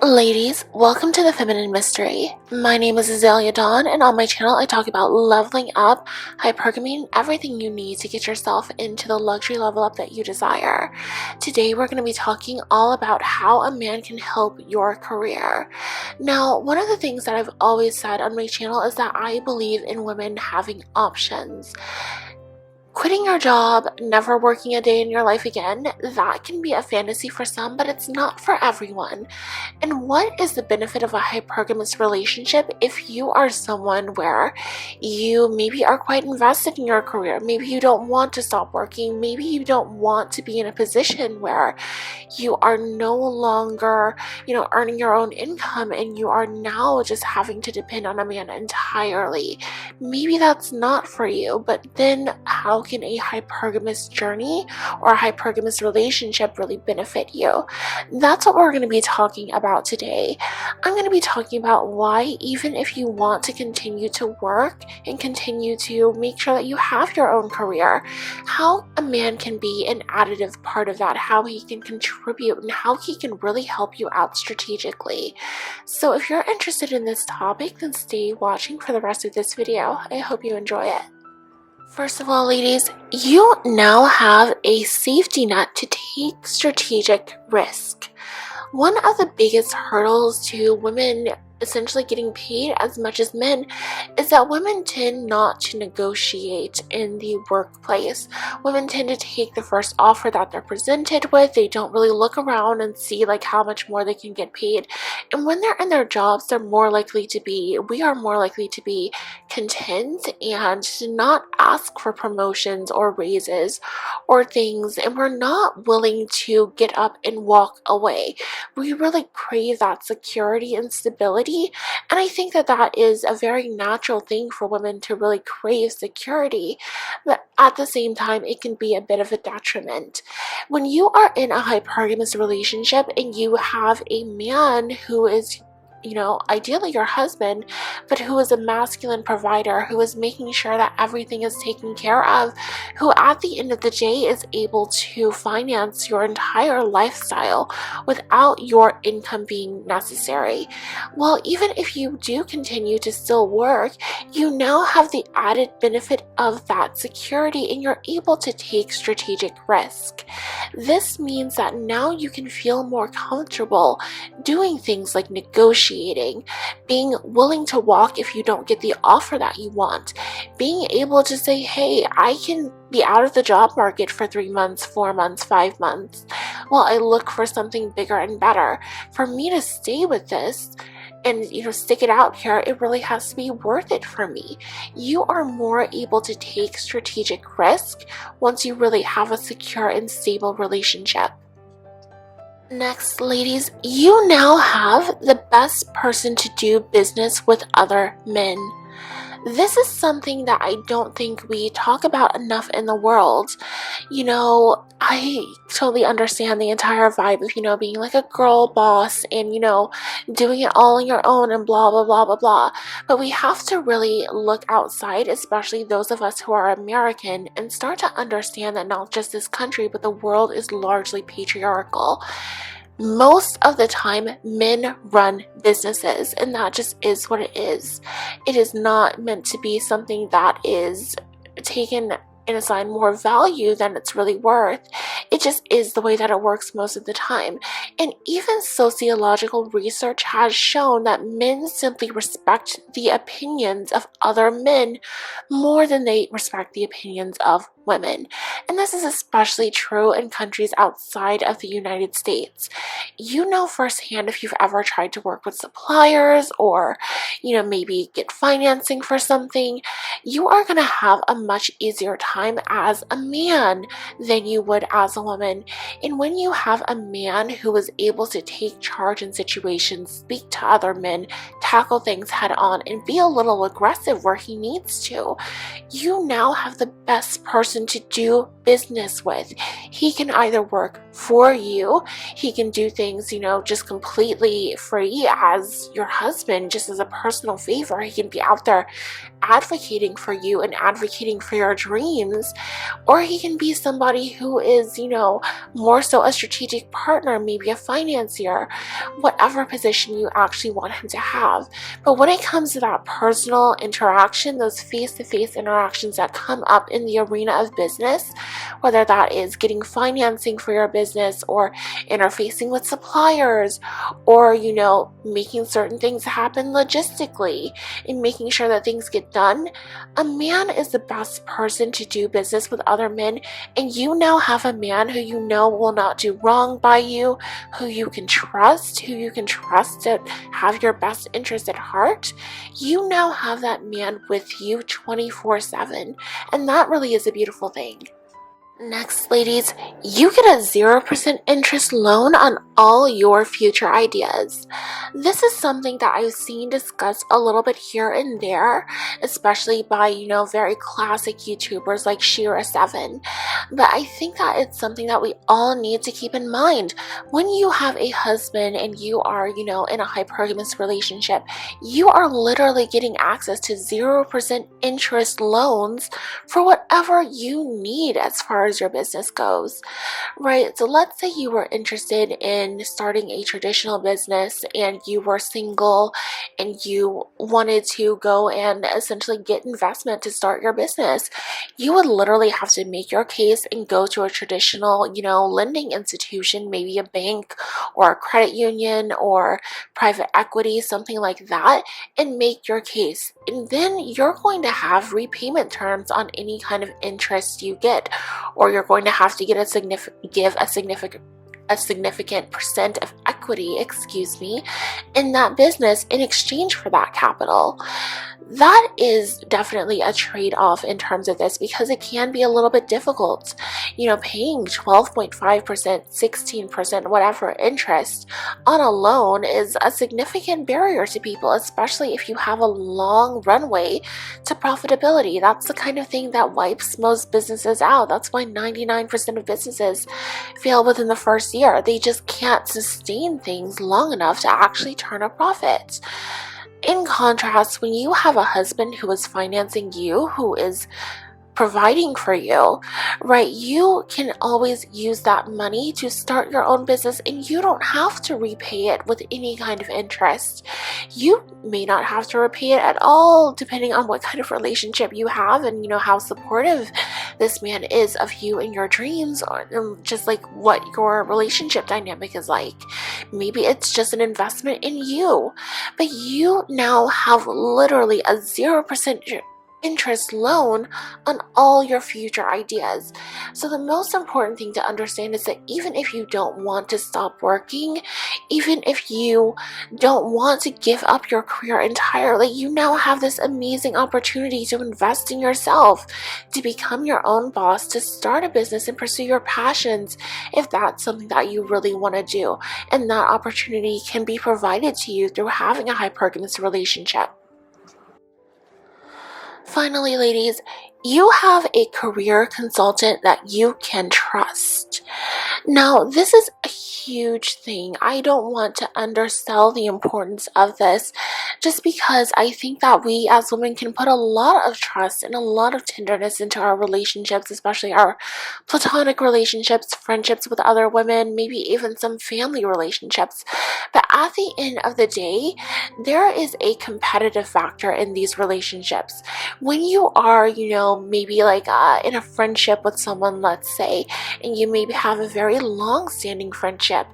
Ladies, welcome to the Feminine Mystery. My name is Azalea Dawn, and on my channel I talk about leveling up, hypergamy, and everything you need to get yourself into the luxury level up that you desire. Today we're going to be talking all about how a man can help your career. Now, one of the things that I've always said on my channel is that I believe in women having options. Quitting your job, never working a day in your life again, that can be a fantasy for some, but it's not for everyone. And what is the benefit of a hypergamous relationship if you are someone where you maybe are quite invested in your career? Maybe you don't want to stop working. Maybe you don't want to be in a position where you are no longer, earning your own income and you are now just having to depend on a man entirely. Maybe that's not for you, but then how can a hypergamous journey or a hypergamous relationship really benefit you? That's what we're going to be talking about today. I'm going to be talking about why, even if you want to continue to work and continue to make sure that you have your own career, how a man can be an additive part of that, how he can contribute, and how he can really help you out strategically. So if you're interested in this topic, then stay watching for the rest of this video. I hope you enjoy it. First of all, ladies, you now have a safety net to take strategic risk. One of the biggest hurdles to women essentially getting paid as much as men is that women tend not to negotiate in the workplace. Women tend to take the first offer that they're presented with. They don't really look around and see how much more they can get paid. And when they're in their jobs, we are more likely to be content and to not ask for promotions or raises or things, and we're not willing to get up and walk away. We really crave that security and stability. And I think that is a very natural thing for women to really crave security. But at the same time, it can be a bit of a detriment. When you are in a hypergamous relationship and you have a man who is ideally your husband, but who is a masculine provider, who is making sure that everything is taken care of, who at the end of the day is able to finance your entire lifestyle without your income being necessary. Well, even if you do continue to still work, you now have the added benefit of that security and you're able to take strategic risk. This means that now you can feel more comfortable doing things like negotiating, being willing to walk if you don't get the offer that you want, being able to say, hey, I can be out of the job market for 3 months, 4 months, 5 months, while I look for something bigger and better. For me to stay with this and stick it out here, it really has to be worth it for me. You are more able to take strategic risk once you really have a secure and stable relationship. Next, ladies, you now have the best person to do business with other men. This is something that I don't think we talk about enough in the world. I totally understand the entire vibe of, being like a girl boss and, doing it all on your own and blah, blah, blah, blah, blah. But we have to really look outside, especially those of us who are American, and start to understand that not just this country, but the world is largely patriarchal. Most of the time, men run businesses, and that just is what it is. It is not meant to be something that is taken and assigned more value than it's really worth. It just is the way that it works most of the time. And even sociological research has shown that men simply respect the opinions of other men more than they respect the opinions of women. And this is especially true in countries outside of the United States. You know firsthand if you've ever tried to work with suppliers or, maybe get financing for something, you are going to have a much easier time as a man than you would as a woman. And when you have a man who is able to take charge in situations, speak to other men, tackle things head on, and be a little aggressive where he needs to, you now have the best person to do business with. He can either work for you. He can do things, just completely free as your husband, just as a personal favor. He can be out there advocating for you and advocating for your dreams, or he can be somebody who is, more so a strategic partner, maybe a financier, whatever position you actually want him to have. But when it comes to that personal interaction, those face-to-face interactions that come up in the arena of business, whether that is getting financing for your business or interfacing with suppliers, or, making certain things happen logistically and making sure that things get done, a man is the best person to do business with other men. And you now have a man who you know will not do wrong by you, who you can trust to have your best interest at heart. You now have that man with you 24/7, and that really is a beautiful thing. Next, ladies, you get a 0% interest loan on all your future ideas. This is something that I've seen discussed a little bit here and there, especially by, very classic YouTubers like Shira7. But I think that it's something that we all need to keep in mind. When you have a husband and you are, in a hypergamous relationship, you are literally getting access to 0% interest loans for whatever you need as far as your business goes, right? So let's say you were interested in starting a traditional business and you were single and you wanted to go and essentially get investment to start your business. You would literally have to make your case and go to a traditional, lending institution, maybe a bank or a credit union or private equity, something like that, and make your case. And then you're going to have repayment terms on any kind of interest you get, or you're going to have to get give a significant percent of equity, in that business in exchange for that capital. That is definitely a trade-off in terms of this, because it can be a little bit difficult. Paying 12.5%, 16%, whatever interest on a loan is a significant barrier to people, especially if you have a long runway to profitability. That's the kind of thing that wipes most businesses out. That's why 99% of businesses fail within the first year. They just can't sustain things long enough to actually turn a profit. In contrast, when you have a husband who is financing you, who is providing for you, right, you can always use that money to start your own business, and you don't have to repay it with any kind of interest. You may not have to repay it at all, depending on what kind of relationship you have and how supportive this man is of you and your dreams, or just like what your relationship dynamic is like. Maybe it's just an investment in you, but you now have literally a 0% interest loan on all your future ideas. So the most important thing to understand is that even if you don't want to stop working, even if you don't want to give up your career entirely, you now have this amazing opportunity to invest in yourself, to become your own boss, to start a business and pursue your passions if that's something that you really want to do. And that opportunity can be provided to you through having a hypergamous relationship. Finally, ladies, you have a career consultant that you can trust. Now, this is a huge thing. I don't want to undersell the importance of this, just because I think that we as women can put a lot of trust and a lot of tenderness into our relationships, especially our platonic relationships, friendships with other women, maybe even some family relationships. But at the end of the day, there is a competitive factor in these relationships. When you are, maybe like in a friendship with someone, let's say, and you maybe have a very long-standing friendship,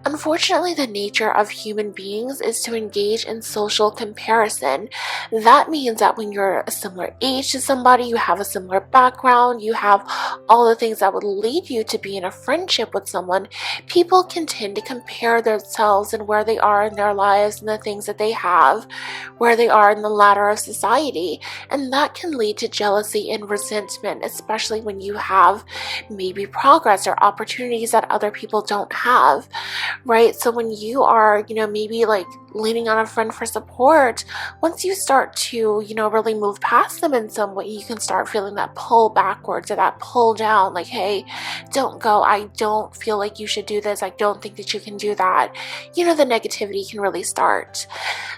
unfortunately, the nature of human beings is to engage in social comparison. That means that when you're a similar age to somebody, you have a similar background, you have all the things that would lead you to be in a friendship with someone, people can tend to compare themselves and where where they are in their lives and the things that they have, where they are in the ladder of society. And that can lead to jealousy and resentment, especially when you have maybe progress or opportunities that other people don't have, right? So when you are, maybe like leaning on a friend for support, once you start to, really move past them in some way, you can start feeling that pull backwards or that pull down, like, hey, don't go. I don't feel like you should do this. I don't think that you can do that. The negativity can really start.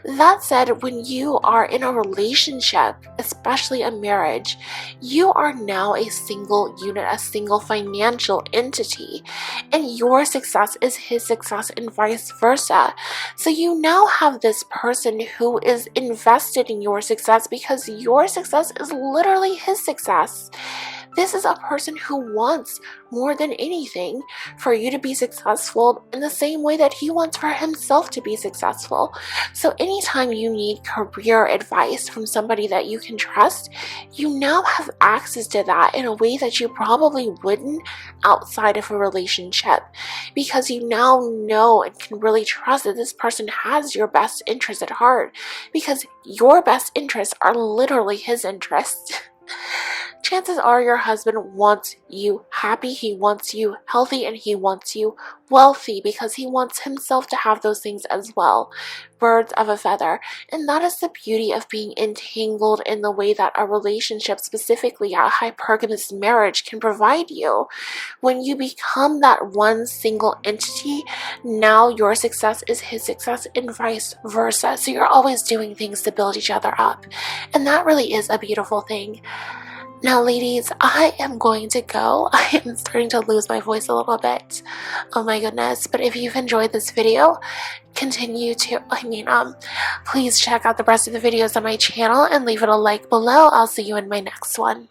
That said, when you are in a relationship, especially a marriage, you are now a single unit, a single financial entity, and your success is his success and vice versa. So you now have this person who is invested in your success because your success is literally his success. This is a person who wants more than anything for you to be successful in the same way that he wants for himself to be successful. So anytime you need career advice from somebody that you can trust, you now have access to that in a way that you probably wouldn't outside of a relationship, because you now know and can really trust that this person has your best interest at heart, because your best interests are literally his interests. Chances are your husband wants you happy, he wants you healthy, and he wants you wealthy because he wants himself to have those things as well. Birds of a feather. And that is the beauty of being entangled in the way that a relationship, specifically a hypergamous marriage, can provide you. When you become that one single entity, now your success is his success and vice versa. So you're always doing things to build each other up. And that really is a beautiful thing. Now, ladies, I am going to go. I am starting to lose my voice a little bit. Oh my goodness. But if you've enjoyed this video, please check out the rest of the videos on my channel and leave it a like below. I'll see you in my next one.